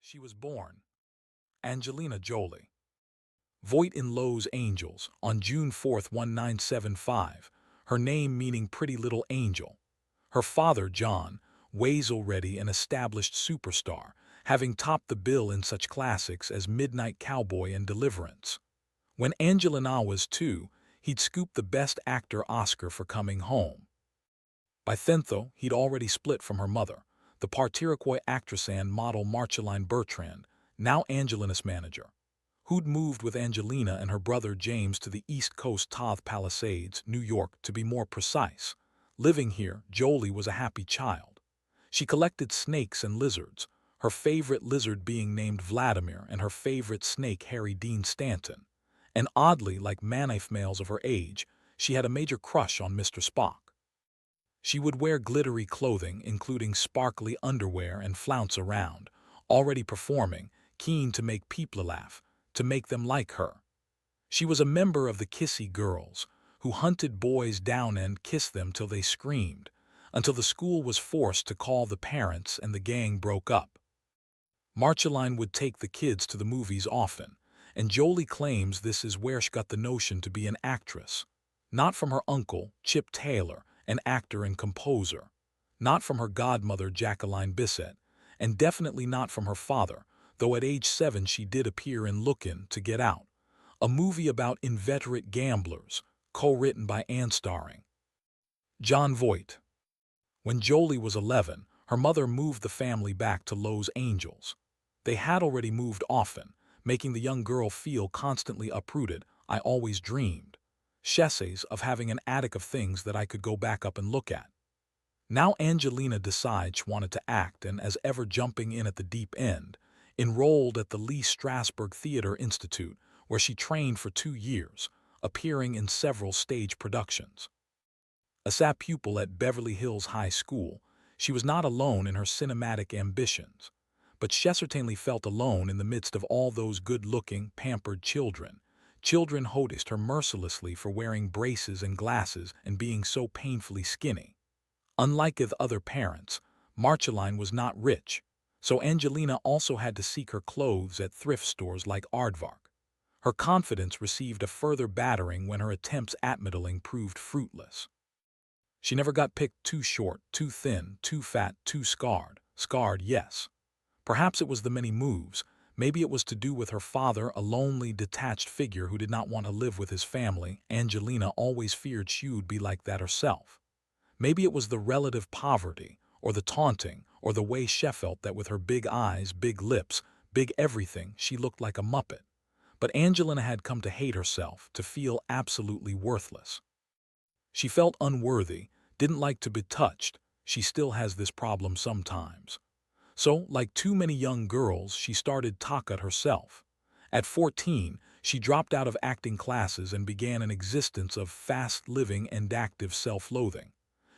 She was born Angelina Jolie. Voight in Los Angeles on June 4, 1975, her name meaning Pretty Little Angel. Her father, John, was already an established superstar, having topped the bill in such classics as Midnight Cowboy and Deliverance. When Angelina was 2, he'd scooped the Best Actor Oscar for Coming Home. By then, though, he'd already split from her mother, the Partiriquois actress and model Marceline Bertrand, now Angelina's manager, who'd moved with Angelina and her brother James to the East Coast Tath Palisades, New York, to be more precise. Living here, Jolie was a happy child. She collected snakes and lizards, her favorite lizard being named Vladimir and her favorite snake Harry Dean Stanton. And oddly, like many males of her age, she had a major crush on Mr. Spock. She would wear glittery clothing, including sparkly underwear, and flounce around, already performing, keen to make people laugh, to make them like her. She was a member of the Kissy Girls, who hunted boys down and kissed them till they screamed, until the school was forced to call the parents and the gang broke up. Marceline would take the kids to the movies often, and Jolie claims this is where she got the notion to be an actress. Not from her uncle, Chip Taylor, an actor and composer, not from her godmother Jacqueline Bisset, and definitely not from her father, though at age 7 she did appear in Lookin' to Get Out, a movie about inveterate gamblers, co-written by and starring John Voight. When Jolie was 11, her mother moved the family back to Los Angeles. They had already moved often, making the young girl feel constantly uprooted. I always dreamed, Chesses, of having an attic of things that I could go back up and look at. Now Angelina decides she wanted to act and, as ever jumping in at the deep end, enrolled at the Lee Strasberg Theater Institute, where she trained for 2 years, appearing in several stage productions. As a pupil at Beverly Hills High School, she was not alone in her cinematic ambitions, but she certainly felt alone in the midst of all those good-looking, pampered children. Children hoticed her mercilessly for wearing braces and glasses and being so painfully skinny. Unlike the other parents, Marceline was not rich, so Angelina also had to seek her clothes at thrift stores like Aardvark. Her confidence received a further battering when her attempts at modeling proved fruitless. She never got picked too short, too thin, too fat, too scarred. Scarred, yes. Perhaps it was the many moves. Maybe it was to do with her father, a lonely, detached figure who did not want to live with his family. Angelina always feared she would be like that herself. Maybe it was the relative poverty, or the taunting, or the way she felt that with her big eyes, big lips, big everything, she looked like a muppet. But Angelina had come to hate herself, to feel absolutely worthless. She felt unworthy, didn't like to be touched. She still has this problem sometimes. So, like too many young girls, she started Taka herself. At 14, she dropped out of acting classes and began an existence of fast living and active self-loathing.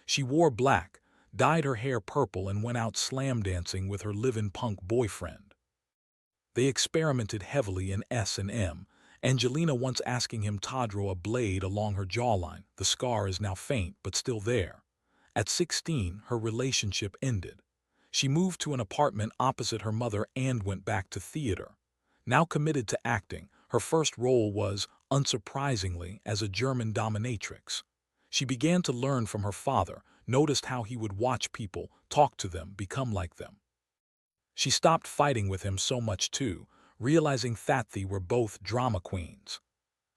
She wore black, dyed her hair purple, and went out slam dancing with her live-in punk boyfriend. They experimented heavily in S&M, Angelina once asking him to draw a blade along her jawline. The scar is now faint but still there. At 16, her relationship ended. She moved to an apartment opposite her mother and went back to theater. Now committed to acting, her first role was, unsurprisingly, as a German dominatrix. She began to learn from her father, noticed how he would watch people, talk to them, become like them. She stopped fighting with him so much too, realizing that they were both drama queens.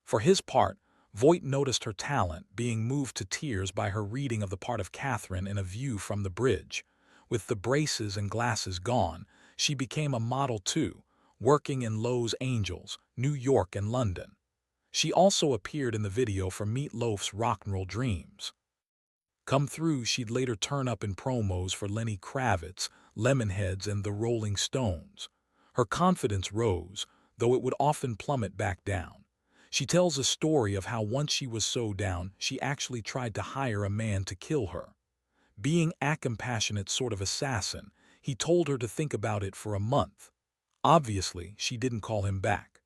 For his part, Voight noticed her talent, being moved to tears by her reading of the part of Catherine in A View from the Bridge. With the braces and glasses gone, she became a model too, working in Los Angeles, New York, and London. She also appeared in the video for Meat Loaf's Rock'n'Roll Dreams. Come through, she'd later turn up in promos for Lenny Kravitz, Lemonheads, and the Rolling Stones. Her confidence rose, though it would often plummet back down. She tells a story of how once she was so down, she actually tried to hire a man to kill her. Being a compassionate sort of assassin, he told her to think about it for a month. Obviously, she didn't call him back.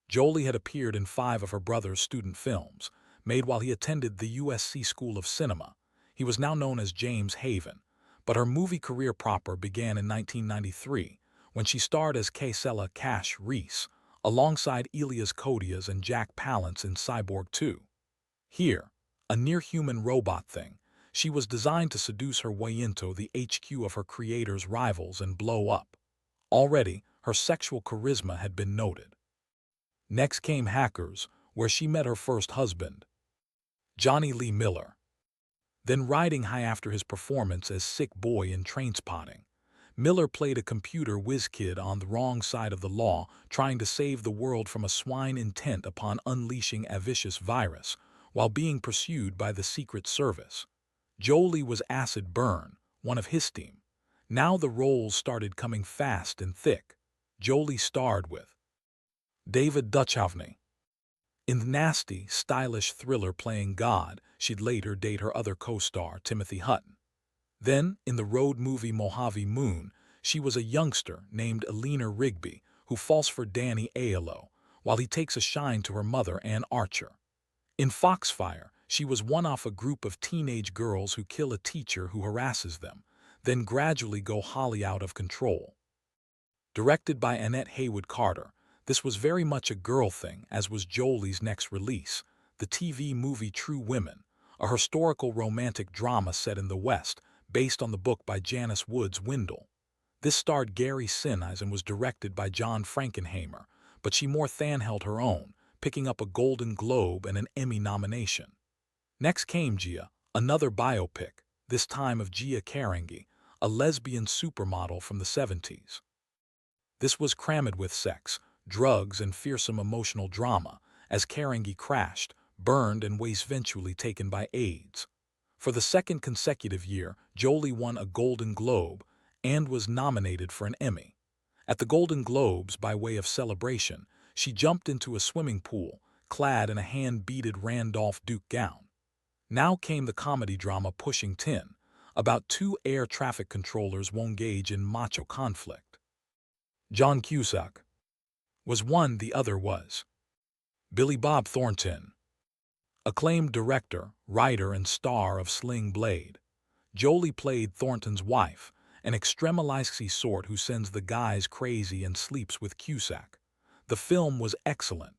Jolie had appeared in 5 of her brother's student films, made while he attended the USC School of Cinema. He was now known as James Haven, but her movie career proper began in 1993, when she starred as Kaysella Cash Reese, alongside Elias Koteas and Jack Palance in Cyborg 2. Here, a near-human robot thing, she was designed to seduce her way into the HQ of her creator's rivals and blow up. Already, her sexual charisma had been noted. Next came Hackers, where she met her first husband, Johnny Lee Miller. Then riding high after his performance as Sick Boy in Trainspotting, Miller played a computer whiz kid on the wrong side of the law, trying to save the world from a swine intent upon unleashing a vicious virus, while being pursued by the Secret Service. Jolie was Acid Burn, one of his team. Now the roles started coming fast and thick. Jolie starred with David Duchovny in the nasty, stylish thriller playing God. She'd later date her other co-star, Timothy Hutton. Then, in the road movie Mojave Moon, she was a youngster named Alina Rigby who falls for Danny Aiello, while he takes a shine to her mother, Ann Archer. In Foxfire, she was one off a group of teenage girls who kill a teacher who harasses them, then gradually go wholly out of control. Directed by Annette Haywood Carter, this was very much a girl thing, as was Jolie's next release, the TV movie True Women, a historical romantic drama set in the West, based on the book by Janice Woods Windle. This starred Gary Sinise and was directed by John Frankenheimer, but she more than held her own, picking up a Golden Globe and an Emmy nomination. Next came Gia, another biopic, this time of Gia Karangi, a lesbian supermodel from the 70s. This was crammed with sex, drugs, and fearsome emotional drama, as Karangi crashed, burned, and was eventually taken by AIDS. For the second consecutive year, Jolie won a Golden Globe and was nominated for an Emmy. At the Golden Globes, by way of celebration, she jumped into a swimming pool, clad in a hand-beaded Randolph Duke gown. Now came the comedy drama Pushing Tin, about two air traffic controllers who engage in macho conflict. John Cusack was one, the other was Billy Bob Thornton, acclaimed director, writer, and star of Sling Blade. Jolie played Thornton's wife, an extremely sort who sends the guys crazy and sleeps with Cusack. The film was excellent.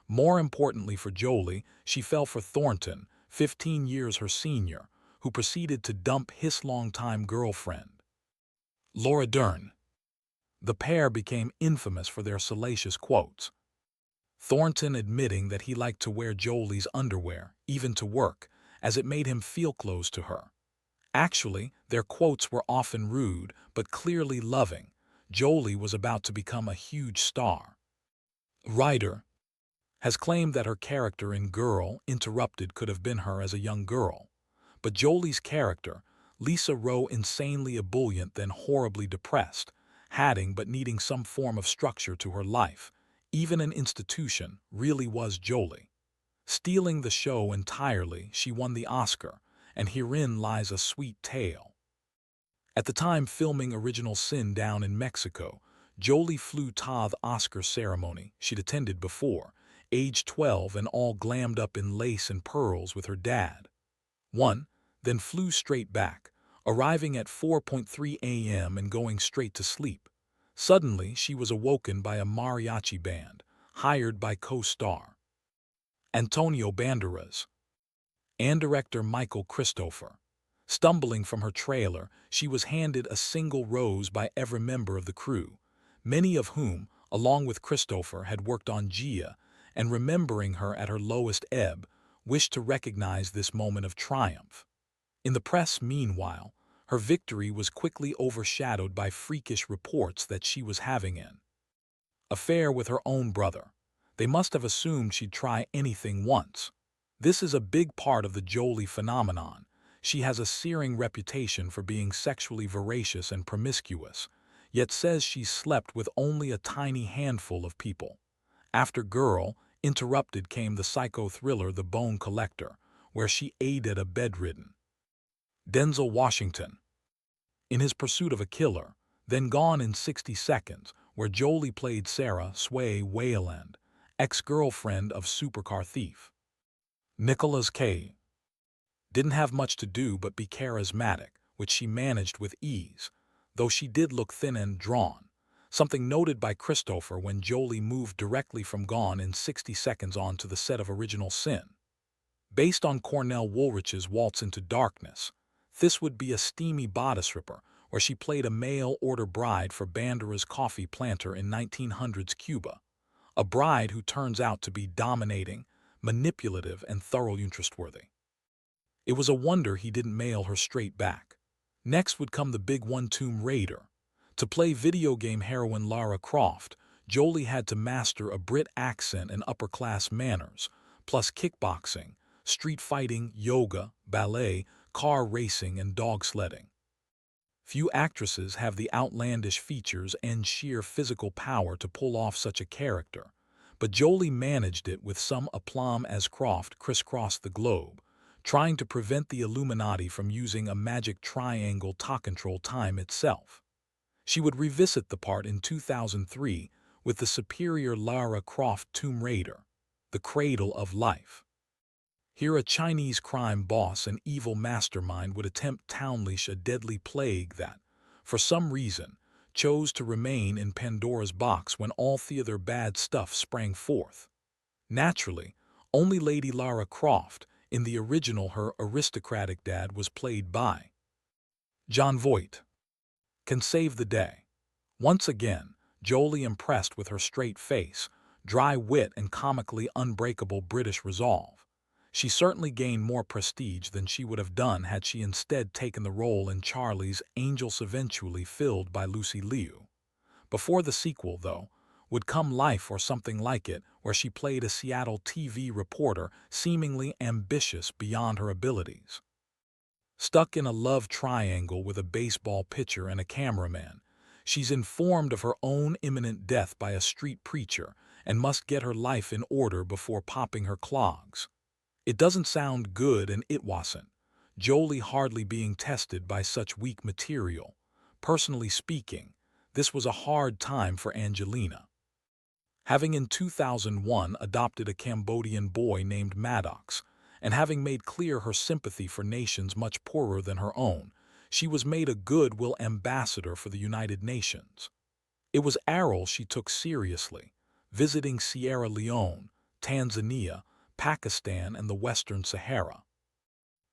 More importantly for Jolie, she fell for Thornton, 15 years her senior, who proceeded to dump his longtime girlfriend, Laura Dern. The pair became infamous for their salacious quotes, Thornton admitting that he liked to wear Jolie's underwear, even to work, as it made him feel close to her. Actually, their quotes were often rude, but clearly loving. Jolie was about to become a huge star. Writer has claimed that her character in Girl, Interrupted could have been her as a young girl. But Jolie's character, Lisa Rowe, insanely ebullient then horribly depressed, having but needing some form of structure to her life, even an institution, really was Jolie. Stealing the show entirely, she won the Oscar, and herein lies a sweet tale. At the time filming Original Sin down in Mexico, Jolie flew to the Oscar ceremony she'd attended before, age 12 and all glammed up in lace and pearls with her dad. Then flew straight back, arriving at 4:30 a.m. and going straight to sleep. Suddenly, she was awoken by a mariachi band, hired by co-star Antonio Banderas and director Michael Christopher. Stumbling from her trailer, she was handed a single rose by every member of the crew, many of whom, along with Christopher, had worked on Gia, and remembering her at her lowest ebb, wished to recognize this moment of triumph. In the press, meanwhile, her victory was quickly overshadowed by freakish reports that she was having an affair with her own brother. They must have assumed she'd try anything once. This is a big part of the Jolie phenomenon. She has a searing reputation for being sexually voracious and promiscuous, yet says she's slept with only a tiny handful of people. After Girl, Interrupted came the psycho thriller The Bone Collector, where she aided a bedridden Denzel Washington in his pursuit of a killer. Then Gone in 60 Seconds, where Jolie played Sarah Sway Wayland, ex-girlfriend of supercar thief Nicolas Cage. Didn't have much to do but be charismatic, which she managed with ease, though she did look thin and drawn. something noted by Christopher when Jolie moved directly from Gone in 60 Seconds on to the set of Original Sin. Based on Cornell Woolrich's Waltz into Darkness, this would be a steamy bodice ripper where she played a mail-order bride for Bandera's coffee planter in 1900s Cuba, a bride who turns out to be dominating, manipulative, and thoroughly untrustworthy. It was a wonder he didn't mail her straight back. Next would come the big one, Tomb Raider. To play video game heroine Lara Croft, Jolie had to master a Brit accent and upper-class manners, plus kickboxing, street fighting, yoga, ballet, car racing, and dog sledding. Few actresses have the outlandish features and sheer physical power to pull off such a character, but Jolie managed it with some aplomb as Croft crisscrossed the globe, trying to prevent the Illuminati from using a magic triangle to control time itself. She would revisit the part in 2003 with the superior Lara Croft Tomb Raider, The Cradle of Life. Here a Chinese crime boss and evil mastermind would attempt to unleash a deadly plague that, for some reason, chose to remain in Pandora's box when all the other bad stuff sprang forth. Naturally, only Lady Lara Croft, in the original her aristocratic dad was played by Jon Voight, can save the day. Once again, Jolie impressed with her straight face, dry wit, and comically unbreakable British resolve. She certainly gained more prestige than she would have done had she instead taken the role in Charlie's Angels, eventually filled by Lucy Liu. Before the sequel, though, would come Life or Something Like It, where she played a Seattle TV reporter seemingly ambitious beyond her abilities. Stuck in a love triangle with a baseball pitcher and a cameraman, she's informed of her own imminent death by a street preacher and must get her life in order before popping her clogs. It doesn't sound good, and it wasn't. Jolie hardly being tested by such weak material. Personally speaking, this was a hard time for Angelina. Having in 2001 adopted a Cambodian boy named Maddox, and having made clear her sympathy for nations much poorer than her own, she was made a goodwill ambassador for the United Nations. It was a role she took seriously, visiting Sierra Leone, Tanzania, Pakistan, and the Western Sahara.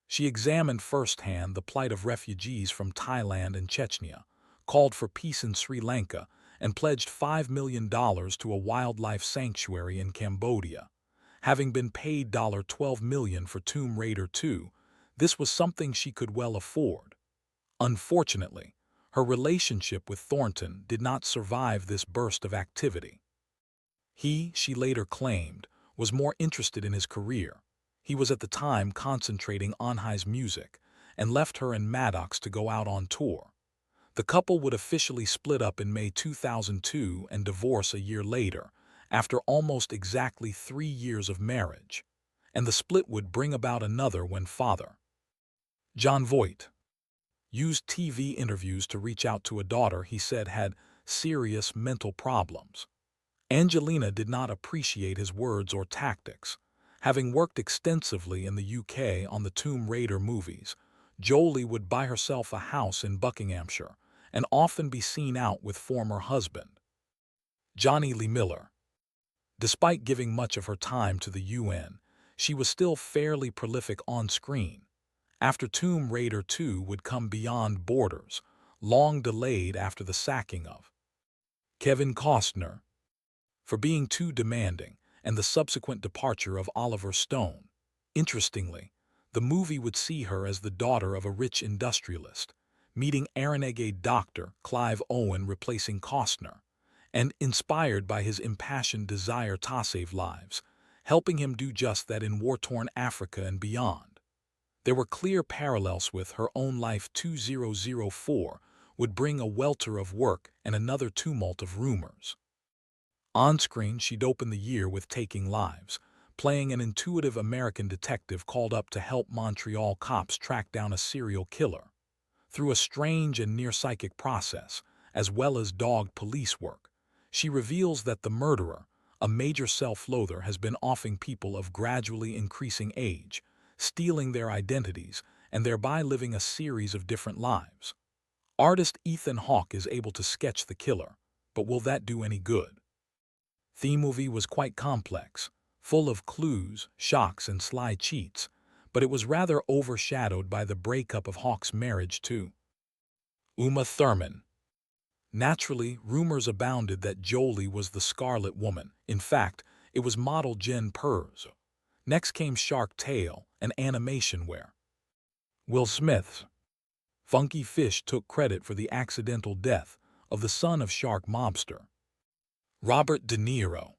She examined firsthand the plight of refugees from Thailand and Chechnya, called for peace in Sri Lanka, and pledged $5 million to a wildlife sanctuary in Cambodia. Having been paid $12 million for Tomb Raider 2, this was something she could well afford. Unfortunately, her relationship with Thornton did not survive this burst of activity. He, she later claimed, was more interested in his career. He was at the time concentrating on his music, and left her and Maddox to go out on tour. The couple would officially split up in May 2002 and divorce a year later, after almost exactly 3 years of marriage. And the split would bring about another when father Jon Voight used TV interviews to reach out to a daughter he said had serious mental problems. Angelina did not appreciate his words or tactics. Having worked extensively in the UK on the Tomb Raider movies, Jolie would buy herself a house in Buckinghamshire and often be seen out with former husband Johnny Lee Miller. Despite giving much of her time to the UN, she was still fairly prolific on screen. After Tomb Raider 2 would come Beyond Borders, long delayed after the sacking of Kevin Costner for being too demanding, and the subsequent departure of Oliver Stone. Interestingly, the movie would see her as the daughter of a rich industrialist, meeting renegade doctor Clive Owen replacing Costner, and inspired by his impassioned desire to save lives, helping him do just that in war-torn Africa and beyond. There were clear parallels with her own life. 2004 would bring a welter of work and another tumult of rumors. On-screen, she'd open the year with Taking Lives, playing an intuitive American detective called up to help Montreal cops track down a serial killer. Through a strange and near-psychic process, as well as dogged police work, she reveals that the murderer, a major self-loather, has been offing people of gradually increasing age, stealing their identities, and thereby living a series of different lives. Artist Ethan Hawke is able to sketch the killer, but will that do any good? The movie was quite complex, full of clues, shocks, and sly cheats, but it was rather overshadowed by the breakup of Hawk's marriage to Uma Thurman. Naturally, rumors abounded that Jolie was the Scarlet Woman. In fact, it was model Jen Perz. Next came Shark Tale, an animation where Will Smith's Funky Fish took credit for the accidental death of the son of Shark mobster Robert De Niro.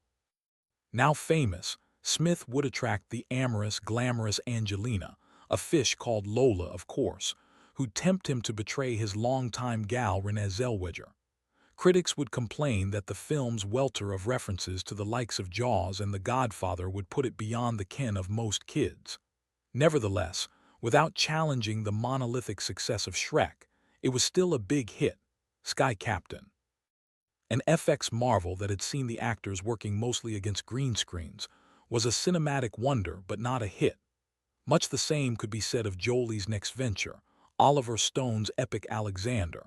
Now famous, Smith would attract the amorous, glamorous Angelina, a fish called Lola, of course, who'd tempt him to betray his longtime gal Renee Zellweger. Critics would complain that the film's welter of references to the likes of Jaws and The Godfather would put it beyond the ken of most kids. Nevertheless, without challenging the monolithic success of Shrek, it was still a big hit. Sky Captain, an FX marvel that had seen the actors working mostly against green screens, was a cinematic wonder but not a hit. Much the same could be said of Jolie's next venture, Oliver Stone's epic Alexander.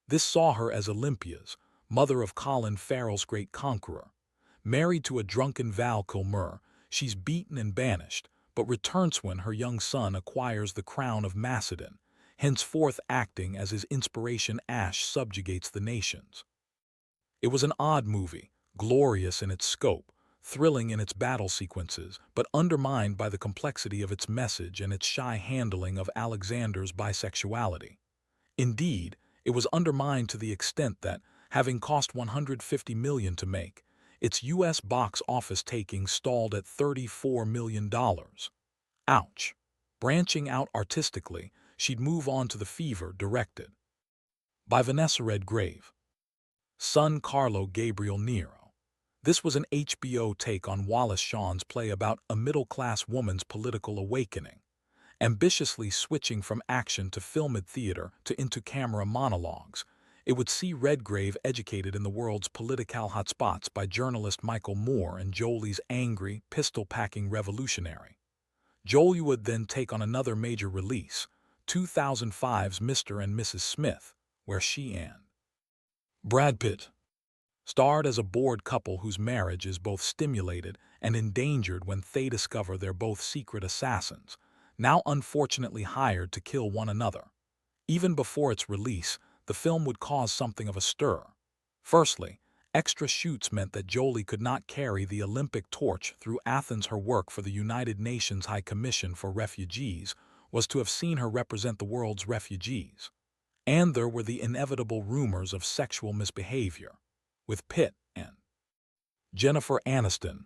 This saw her as Olympia's, mother of Colin Farrell's great conqueror. Married to a drunken Val Kilmer, she's beaten and banished, but returns when her young son acquires the crown of Macedon, henceforth acting as his inspiration Ash subjugates the nations. It was an odd movie, glorious in its scope, thrilling in its battle sequences, but undermined by the complexity of its message and its shy handling of Alexander's bisexuality. Indeed, it was undermined to the extent that, having cost $150 million to make, its U.S. box office takings stalled at $34 million. Ouch. Branching out artistically, she'd move on to The Fever, directed by Vanessa Redgrave. Son Carlo Gabriel Nero. This was an HBO take on Wallace Shawn's play about a middle-class woman's political awakening, ambitiously switching from action to filmed theater to into-camera monologues. It would see Redgrave educated in the world's political hotspots by journalist Michael Moore and Jolie's angry, pistol-packing revolutionary. Jolie would then take on another major release, 2005's Mr. and Mrs. Smith, where she and Brad Pitt starred as a bored couple whose marriage is both stimulated and endangered when they discover they're both secret assassins, now unfortunately hired to kill one another. Even before its release, the film would cause something of a stir. Firstly, extra shoots meant that Jolie could not carry the Olympic torch through Athens. Her work for the United Nations High Commission for Refugees was to have seen her represent the world's refugees. And there were the inevitable rumors of sexual misbehavior, with Pitt and Jennifer Aniston,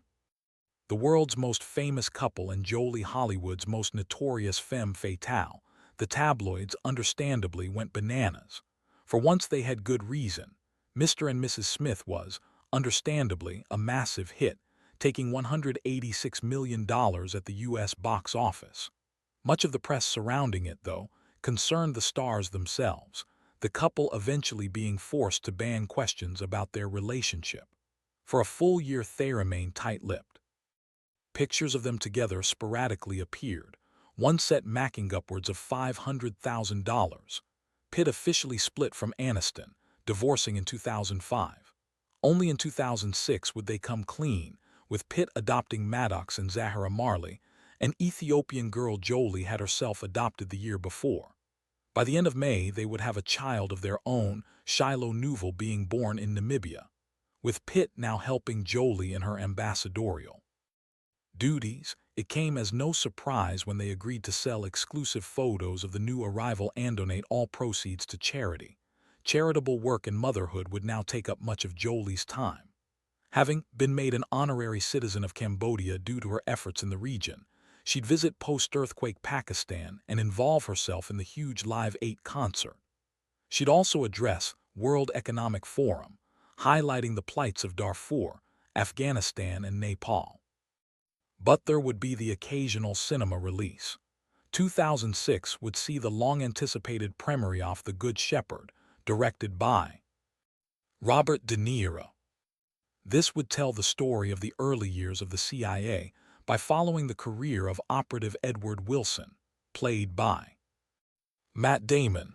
the world's most famous couple and Jolie Hollywood's most notorious femme fatale. The tabloids understandably went bananas. For once they had good reason. Mr. and Mrs. Smith was, understandably, a massive hit, taking $186 million at the U.S. box office. Much of the press surrounding it, though, concerned the stars themselves, the couple eventually being forced to ban questions about their relationship. For a full year they remained tight-lipped. Pictures of them together sporadically appeared, one set macking upwards of $500,000. Pitt officially split from Aniston, divorcing in 2005. Only in 2006 would they come clean, with Pitt adopting Maddox and Zahara Marley. An Ethiopian girl Jolie had herself adopted the year before. By the end of May, they would have a child of their own, Shiloh Nouvel, being born in Namibia, with Pitt now helping Jolie in her ambassadorial duties. It came as no surprise when they agreed to sell exclusive photos of the new arrival and donate all proceeds to charity. Charitable work and motherhood would now take up much of Jolie's time. Having been made an honorary citizen of Cambodia due to her efforts in the region, she'd visit post-earthquake Pakistan and involve herself in the huge Live 8 concert. She'd also address World Economic Forum, highlighting the plights of Darfur, Afghanistan, and Nepal. But there would be the occasional cinema release. 2006 would see the long-anticipated premiere of The Good Shepherd, directed by Robert De Niro. This would tell the story of the early years of the CIA by following the career of Operative Edward Wilson, played by Matt Damon.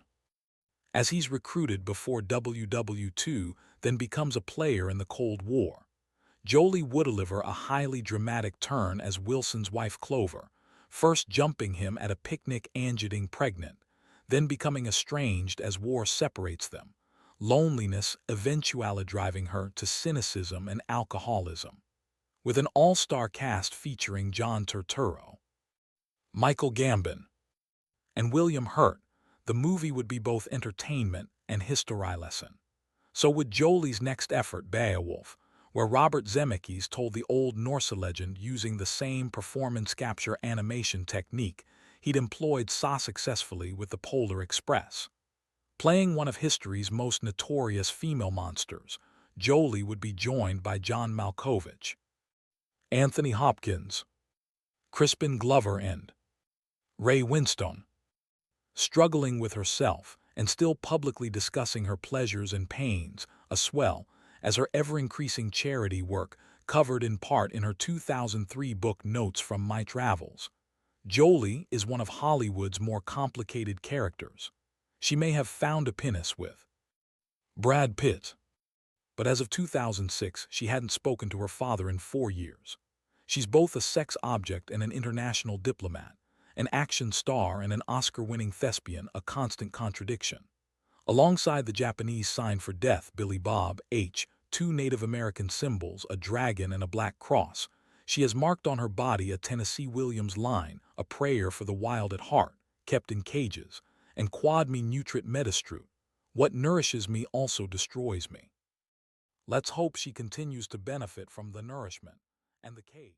As he's recruited before WW2, then becomes a player in the Cold War. Jolie would deliver a highly dramatic turn as Wilson's wife Clover, first jumping him at a picnic and getting pregnant, then becoming estranged as war separates them, loneliness eventually driving her to cynicism and alcoholism. With an all-star cast featuring John Turturro, Michael Gambon, and William Hurt, the movie would be both entertainment and history lesson. So with Jolie's next effort, Beowulf, where Robert Zemeckis told the old Norse legend using the same performance capture animation technique he'd employed so successfully with the Polar Express. Playing one of history's most notorious female monsters, Jolie would be joined by John Malkovich, Anthony Hopkins, Crispin Glover, and Ray Winstone. Struggling with herself and still publicly discussing her pleasures and pains, as well as her ever-increasing charity work covered in part in her 2003 book Notes from My Travels. Jolie is one of Hollywood's more complicated characters. She may have found a pinnace with Brad Pitt, but as of 2006, she hadn't spoken to her father in 4 years. She's both a sex object and an international diplomat, an action star and an Oscar-winning thespian, a constant contradiction. Alongside the Japanese sign for death, Billy Bob H., 2 Native American symbols, a dragon and a black cross, she has marked on her body a Tennessee Williams line, a prayer for the wild at heart, kept in cages, and quod me nutrit medistrut, what nourishes me also destroys me. Let's hope she continues to benefit from the nourishment and the cage.